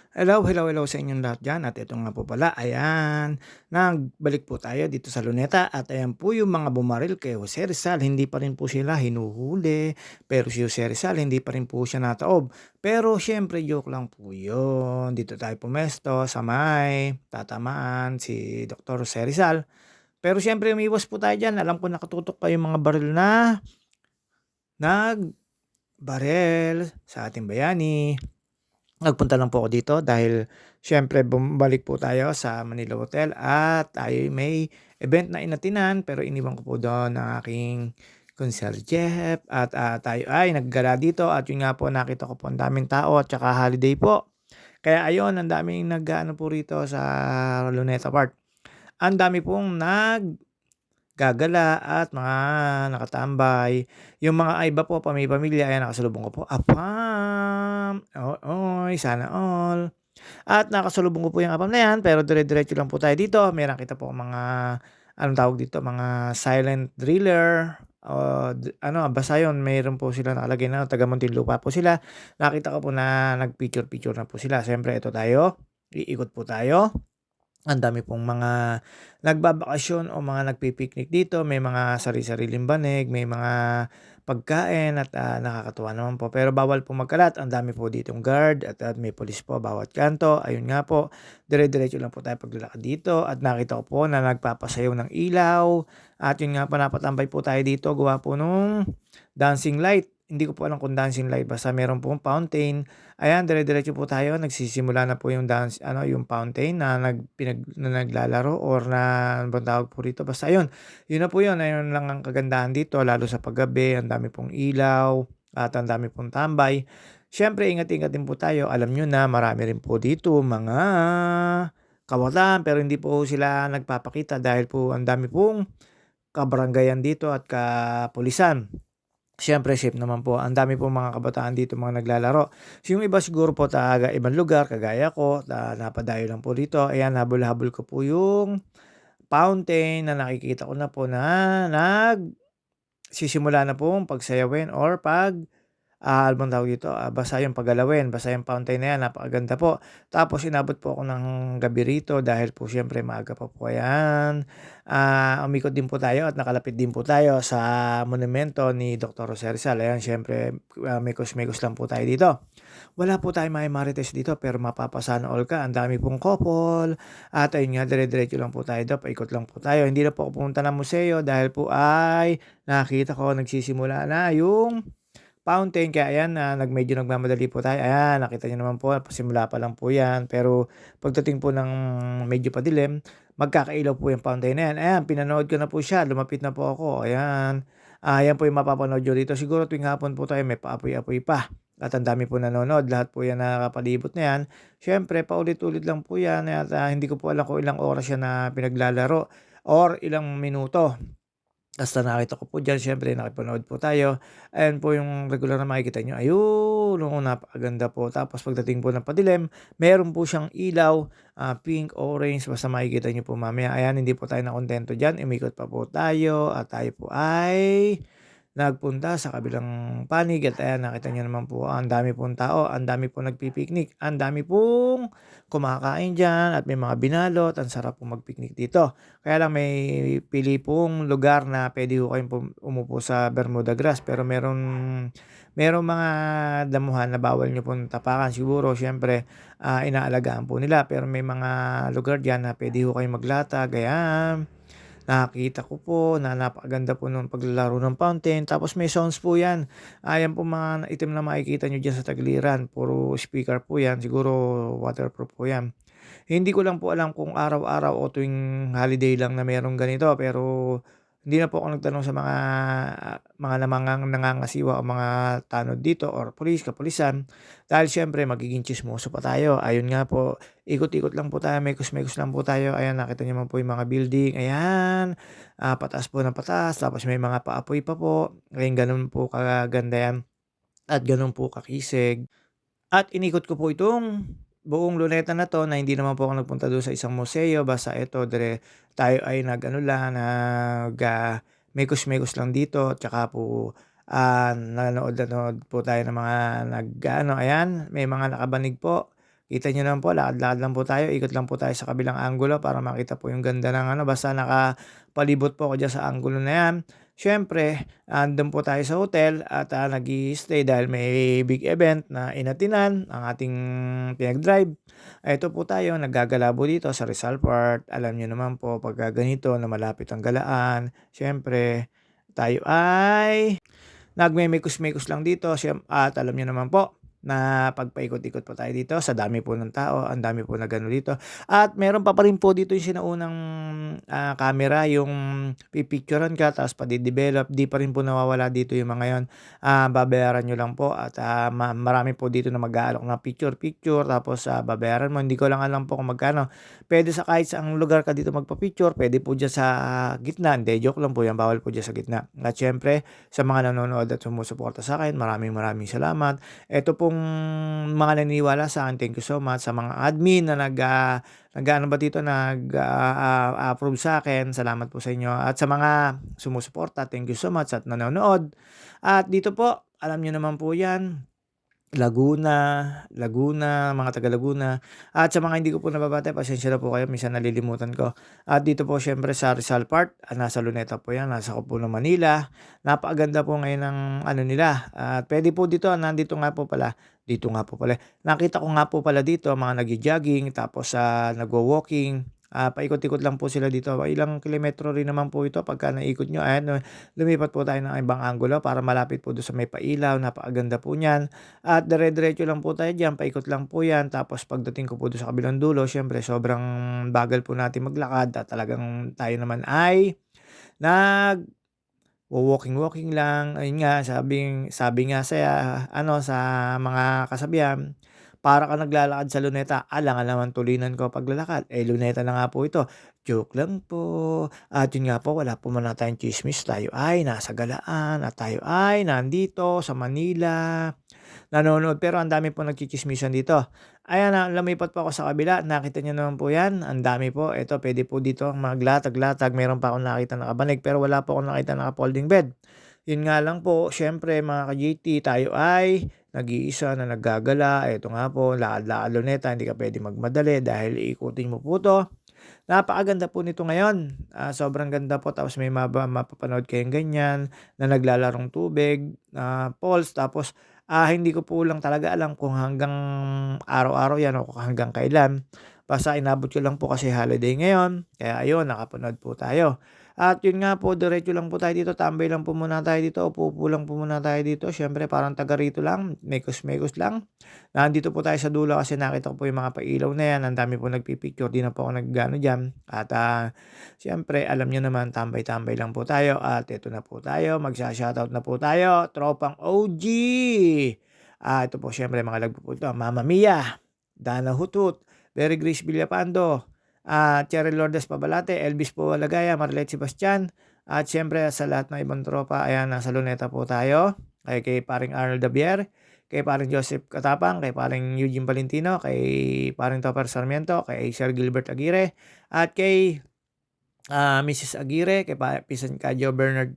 Hello, hello, hello sa inyong lahat diyan at ito nga po pala, ayan, nagbalik po tayo dito sa Luneta at ayan po yung mga bumaril kay Jose Rizal, hindi pa rin po sila hinuhuli, pero si Jose Rizal hindi pa rin po siya nataob. Pero siyempre joke lang po yun, dito tayo pumesto sa may tatamaan si Dr. Jose Rizal. Pero siyempre umiwas po tayo diyan, alam ko nakatutok pa yung mga baril na nagbarel sa ating bayani. Nagpunta lang po ako dito dahil siyempre bumalik po tayo sa Manila Hotel at tayo may event na inatinan pero iniwan ko po doon ang aking concierge at tayo ay naggala dito at yun nga po nakita ko po ang daming tao at saka holiday po. Kaya ayun, ang daming nag-ano po rito sa Luneta Park. Ang dami pong gagala at mga nakatambay. Yung mga iba po pamilya, ayan nakasalubong ko po, APAM, oo, sana all. At nakasalubong ko po yung APAM na yan, pero dire-diretso lang po tayo dito. Meron kita po mga, anong tawag dito, mga silent driller, ano, basta yun, mayroon po sila nakalagay na taga Muntinlupa po sila. Nakita ko po na nag-picture-picture na po sila. Siyempre, ito tayo, iikot po tayo. Ang dami pong mga nagbabakasyon o mga nagpi-picnic dito, may mga sari-sariling banig, may mga pagkain at, nakakatuwa naman po. Pero bawal po magkalat, ang dami po ditong guard at may pulis po bawat kanto. Ayun nga po, dire-diretso lang po tayo paglalakad dito at nakita ko po na nagpapasayaw ng ilaw at yun nga po napatambay po tayo dito gawa po nung dancing light. Hindi ko po alam kung dancing light basta meron pong fountain. Ayan, dire-diretso po tayo, nagsisimula na po yung ano, yung fountain na na naglalaro or na ano bang tawag po rito, basta ayun. Yun na po yun, ayun lang ang kagandahan dito lalo sa paggabi, ang dami pong ilaw at ang dami pong tambay. Siyempre ingat-ingat din po tayo, alam niyo na marami rin po dito mga kawatan pero hindi po sila nagpapakita dahil po ang dami pong kabaranggayan dito at kapulisan. Siyempre safe naman po, ang dami pong mga kabataan dito mga naglalaro. So, yung iba siguro po taga ibang lugar kagaya ko na napadayo lang po dito, ayan habol-habol ko po yung fountain na nakikita ko na po na nagsisimula na pong pagsayawin or ano bang tawag dito, basta yung paggalawin, basta yung fountain na yan napakaganda po. Tapos inabot po ako ng gabi rito dahil po siyempre maaga pa po ayan. Umikot din po tayo at nakalapit din po tayo sa monumento ni Dr. Jose Rizal. Ayan siyempre, mekos-mekos lang po tayo dito. Wala po tayong marites dito pero mapapa-sana all ka, ang dami pong couple at ayun nga dire-diretso lang po tayo daw, paikot lang po tayo. Hindi na po ako pumunta ng museo dahil po ay nakita ko nagsisimula na yung fountain kaya ayan, medyo nagmamadali po tayo. Ayan, nakita niyo naman po simula pa lang po 'yan. Pero pagdating po ng medyo padilim, magkakailaw po yung fountain na 'yan. Ayan, pinanood ko na po siya, lumapit na po ako, ayan. Yan po yung mapapanood niyo dito. Siguro tuwing hapon po tayo may paapoy-apoy pa at ang dami po nanonood. Lahat po 'yan nakakapalibot na 'yan. Siyempre paulit-ulit lang po 'yan at, hindi ko po alam kung ilang oras siya na pinaglalaro or ilang minuto. Basta nakita ko po diyan siyempre nakipanood po tayo. Ayan po yung regular na makikita niyo, ayun, oo napakaganda po. Tapos pagdating po ng padilim, meron po siyang ilaw, pink, orange, basta makikita niyo po mamaya. Ayan, hindi po tayo nakuntento diyan, umikot pa po tayo at tayo po ay nagpunta sa kabilang panig at ayan nakita niyo naman po ang dami pong tao, ang dami pong nagpi-picnic, ang dami pong kumakain diyan at may mga binalot, ang sarap pong mag-picnic dito. Kaya lang may pili pong lugar na puwede ho kayong umupo sa Bermuda grass pero merong mga damuhan na bawal niyo pong tapakan. Siguro siyempre, inaalagaan po nila pero may mga lugar diyan na puwede ho kayong maglatag, ayan. Nakita ko po na napakaganda po nung paglalaro ng fountain tapos may sounds po 'yan. Yan pong mga itim na makikita niyo diyan sa tagiliran puro speaker po 'yan, siguro waterproof po 'yan. Hindi ko lang po alam kung araw-araw o tuwing holiday lang na merong ganito, pero hindi na po ako nagtanong sa mga nangangasiwa o mga tanod dito or pulis, kapulisan, dahil siyempre magiging tsismoso pa tayo. Ayun nga po, ikot-ikot lang po tayo, mekos-mekos lang po tayo. Ayan, nakita niyo naman po yung mga building, ayan, pataas po ng pataas, tapos may mga paapoy pa po. Ayun, gano'n po kaganda yan at gano'n po kakisig. At inikot ko po itong buong Luneta na 'to na hindi naman po ako nagpunta do'n sa isang museo, basta ito tayo ay nag-ano lang, mekos-mekos lang dito tsaka po, nanood-nanood po tayo ng mga nag-aano, ayan, may mga nakabanig po. Kita niyo naman po lakad-lakad lang po tayo, ikot lang po tayo sa kabilang anggulo para makita po yung ganda ng ano, basta nakapalibot po ako diyan sa anggulo na 'yan. Siyempre, andun po tayo sa hotel at, nag-i-stay dahil may big event na inatinan ang ating pinag-drive. Eto po tayo naggagalabo dito sa Rizal Park. Alam niyo naman po pagka ganito na malapit ang galaan, siyempre tayo ay nagmemekos-mekos lang dito at alam niyo naman po na 'pag paikot-ikot po tayo dito sa dami po ng tao, ang dami po nag-ano dito. At meron pa rin po dito yung sinaunang, camera, yung pipicturan ka tapos pade-develop, 'di pa rin po nawawala dito yung mga yun. Babayaran niyo lang po at, marami po dito na mag-aalok ng picture-picture tapos, babayaran mo. Hindi ko lang alam po kung magkano. Puwede sa kahit saang lugar ka dito magpa-picture, puwede po diyan sa gitna, hindi joke lang po yan, bawal po diyan sa gitna. At siyempre sa mga nanonood at sumusuporta sa'kin, maraming maraming salamat. Eto pong mga naniniwala sa'kin, thank you so much. Sa mga admin na nag-aano ba dito, approve sa'kin, salamat po sa inyo. At sa mga sumusuporta, thank you so much at nanonood. At dito po, alam niyo naman po 'yan, Laguna, mga taga Laguna. At sa mga hindi ko po nababati, pasensya na po kayo, minsan nalilimutan ko. At dito po siyempre sa Rizal Park, nasa Luneta po 'yan, nasa Kubo ng Manila. Napakaganda po ngayon ng ano nila, at puwede po dito, dito nga po pala, nakita ko nga po pala dito mga nagjo-jogging tapos, nagwo-walking. Paikot-ikot lang po sila dito, ilang kilometro rin naman po ito pagka naikot niyo. Ayan, lumipat po tayo ng ibang anggulo para malapit po do'n sa may pailaw, napakaganda po niyan. At dire-diretso lang po tayo diyan, paikot lang po 'yan. Tapos pagdating ko po do'n sa kabilang dulo, siyempre sobrang bagal po natin maglakad at talagang tayo naman ay nagwo-walking-walking lang. Ayun nga, sabi nga sa ano, sa mga kasabihan, para kang naglalakad sa luneta, alangan naman tulinan ko paglalakad, eh, luneta na nga po ito. Joke lang po. At yun nga po, wala po muna tayong tsismis, tayo ay nasa galaan at tayo ay nandito sa Manila. Nanonood pero ang dami pong nagtsitsismisan dito. Ayan na, lumipat po ako sa kabila, nakita niyo naman po 'yan, ang dami po. Eto puwede po dito maglatag-latag, meron pa akong nakitang nakabanig pero wala po akong nakitang naka-folding bed. Yun nga lang po, siyempre mga ka-GT, tayo ay nag-iisa na naggagala. Eto nga po, lakad-lakad luneta, hindi ka puwedeng magmadali dahil iikutin mo po 'to. Napakaganda po nito ngayon, sobrang ganda po tapos may mapapanood kayong ganyan na naglalarong tubig, falls tapos, hindi ko po lang talaga alam kung hanggang araw-araw 'yan o kung hanggang kailan. Basta inabot ko lang po kasi holiday ngayon, kaya ayun nakapanood po tayo. At yun nga po, diretso lang po tayo dito, tambay lang po muna tayo dito, upo-upo lang po muna tayo dito. Siyempre parang taga rito lang, mekos-mekos lang. Nandito po tayo sa dulo kasi nakita ko po yung mga pailaw na 'yan, ang dami po nagpi-picture, 'di na po ako nag-aano diyan. At, siyempre alam niyo naman tambay-tambay lang po tayo at eto na po tayo, magsha-shoutout na po tayo, tropang OG. Ito po siyempre mga lagpo po ito, Mama Mia, Dana Hutut, Mary Grace Villapando, Cheryl Lourdes Pabalate, Elvis Powalagaya, Marlet Sebastian, at siyempre sa lahat ng ibang tropa, ayan nasa Luneta po tayo, kay paring Arnold Dabier, kay paring Joseph Katapang, kay paring Eugene Valentino, kay paring Topper Sarmiento, kay Sir Gilbert Aguirre, at kay, Mrs. Aguirre, kay Pisan Kadyo Bernard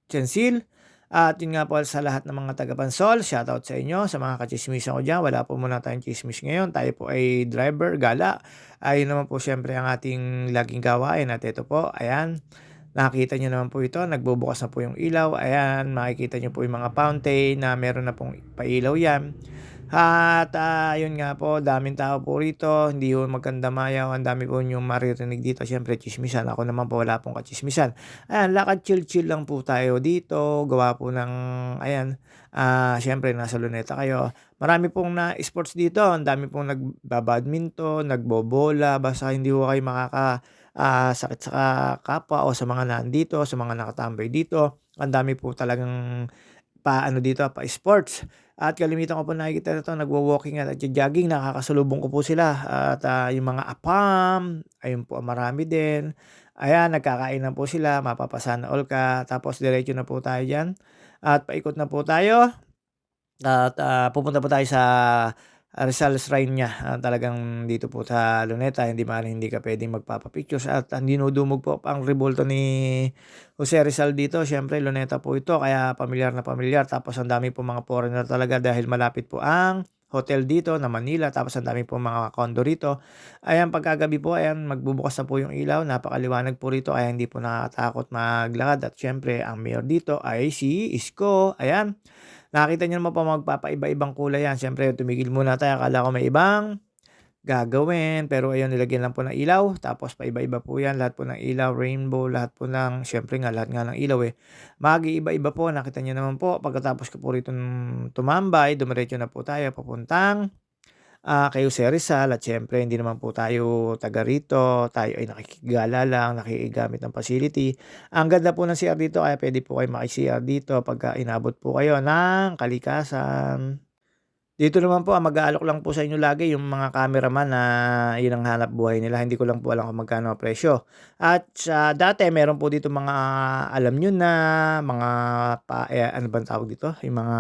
Chansil, at yun nga po sa lahat ng mga taga-Pansol, shoutout sa inyo, sa mga katsismisan ko diyan. Wala po muna tayong tsismis ngayon, tayo po ay driver, gala. Ayun naman po siyempre ang ating laging gawain at ito po, ayan, nakita niyo naman po ito, nagbubukas na po yung ilaw, ayan, makikita niyo po yung mga fountain na meron na pong pailaw 'yan. At, yun nga po, daming tao po rito, hindi po magkandamayaw, ang dami po niyong maririnig dito, siyempre tsismisan. Ako naman po wala pong katsismisan. Ayan, lakad chill-chill lang po tayo dito, gawa po ng ayan, siyempre nasa Luneta kayo. Marami pong na-sports dito, ang dami pong nagba-badminton, nagbobola, basta hindi po kayo sakit sa kapwa o sa mga nandito, sa mga nakatambay dito. Ang dami po talagang pa-ano dito, pa-sports. At kalimitan ko po nakikita nito nagwo-walking at nagjo-jogging, nakakasalubong ko po sila at, yung mga APAM, ayun po marami din. Ayan, nagkakainan po sila, mapapa-sana all ka, tapos diretso na po tayo diyan at paikot na po tayo at, pupunta po tayo sa Rizal Shrine niya, talagang dito po sa Luneta hindi maaaring hindi ka puwedeng magpapa-pictures at ang dinudumog po ang rebulto ni Jose Rizal dito, siyempre Luneta po ito kaya pamilyar na pamilyar tapos ang dami pong mga foreigner talaga dahil malapit po ang hotel dito na Manila, tapos ang dami pong mga condo rito. Ayan, pagkagabi po ayan magbubukas na po yung ilaw, napakaliwanag po rito kaya hindi po nakakatakot maglakad at siyempre ang mayor dito ay si Isko, ayan. Nakita niyo naman po magpapaiba-ibang kulay yan, siyempre tumigil muna tayo akala ko may ibang gagawin, pero ayun nilagyan lang po ng ilaw tapos paiba-iba po yan lahat po ng ilaw, rainbow, lahat po ng siyempre nga lahat nga ng ilaw, mag-iiba-iba po nakita niyo naman po pagkatapos ko po rito tumambay dumiretso na po tayo papuntang, kay Jose Rizal at siyempre hindi naman po tayo taga rito, tayo ay nakikigala lang, nakikigamit ng facility. Ang ganda po ng CR dito kaya puwede po kayo maki-CR dito pagka inabot po kayo ng kalikasan. Dito naman po, mag-aalok lang po sa inyo lagi yung mga cameraman na yun ang hanap buhay nila, hindi ko lang po alam kung magkano ang presyo. At sa dati meron po dito mga alam niyo na, mga ano bang tawag dito, yung mga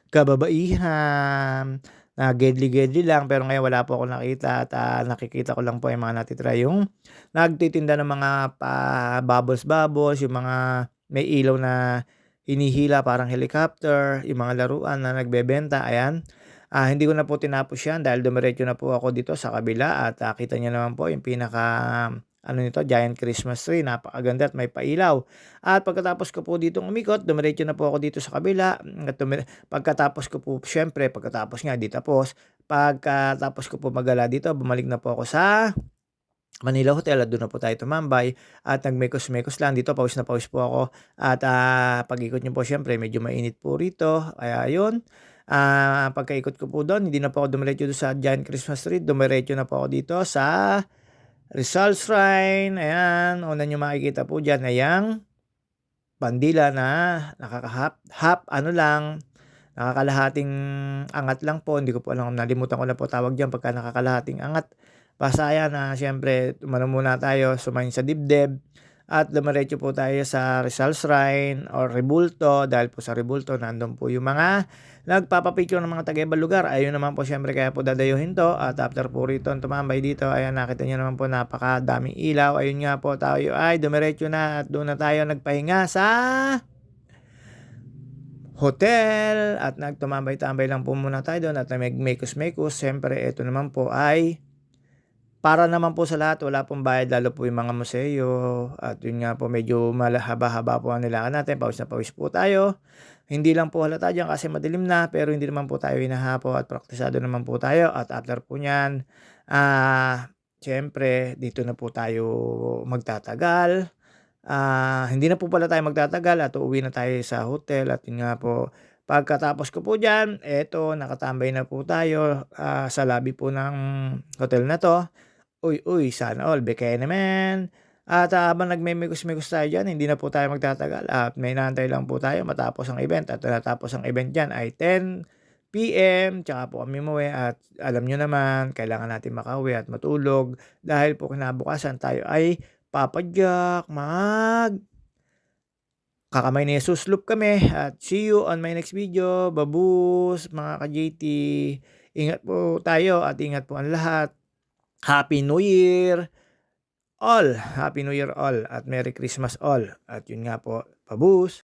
kababaihan na gedli-gedli lang, pero ngayon wala po akong nakita at, nakikita ko lang po yung mga natitira yung nagtitinda ng mga pa-bubbles-bubbles, yung mga may ilaw na hinihila parang helicopter, yung mga laruan na nagbebenta, ayan. Hindi ko na po tinapos 'yan dahil dumiretso na po ako dito sa kabila at, kita niyo naman po yung pinaka-ano nito, giant Christmas tree, napakaganda at may pailaw. At pagkatapos ko po ditong umikot, dumiretso na po ako dito sa kabila, at pagkatapos ko po siyempre pagkatapos nga 'di tapos, pagkatapos ko po magala dito, bumalik na po ako sa Manila Hotel at do'n na po tayo tumambay at nagmekos-mekos lang. Dito pawis na pawis po ako at, pag-ikot niyo po siyempre medyo mainit po rito, kaya ayun. Pagkaikot ko po do'n hindi na po ako dumiretso do'n sa Giant Christmas Tree, dumiretso na po ako dito sa Rizal Shrine, ayan. Una niyong makikita po diyan ay yang bandila na half ano lang, nakakalahating angat lang po. Hindi ko po alam, nalimutan ko na po tawag diyan pagka nakakalahating angat. Basta ayan, siyempre umano muna tayo, sumain sa dibdib at dumiretso po tayo sa Rizal Shrine or Rebulto dahil po sa Rebulto nandun po yung mga nagpapa-picture ng mga taga-ibang lugar. Ayun naman po siyempre kaya po dadayuhin 'to at after po rito tumambay dito, ayan nakita niyo naman po napakadaming ilaw. Ayun nga po tayo ay dumiretso na at doon na tayo nagpahinga sa hotel at nagtumambay-tambay lang po muna tayo doon at nagmekos-mekos. Siyempre ito naman po ay para naman po sa lahat, wala pong bayad lalo po yung mga museo at yun nga po medyo haba-haba po ang nilakan natin, pawis na pawis po tayo. Hindi lang po halata diyan kasi madilim na pero hindi naman po tayo hinahapo at praktisado naman po tayo at after po niyan, siyempre dito na po tayo magtatagal. Hindi na po pala tayo magtatagal at uuwi na tayo sa hotel at yun nga po, pagkatapos ko po diyan, eto nakatambay na po tayo, sa lobby po ng hotel na 'to. Uy, uy, sana all, beke naman. At, habang nagmemekos-mekos tayo diyan, hindi na po tayo magtatagal at may inaantay lang po tayo matapos ang event at natapos ang event diyan ay 10 PM, tsaka po kami umuwi at alam niyo naman kailangan natin makauwi at matulog dahil po kinabukasan tayo ay papadyak, kakamay ni Jesus-loop kami at see you on my next video. Babus mga ka-JT. Ingat po tayo at ingat po ang lahat. Happy New Year all! Happy New Year all at Merry Christmas all. At yun nga po, babus.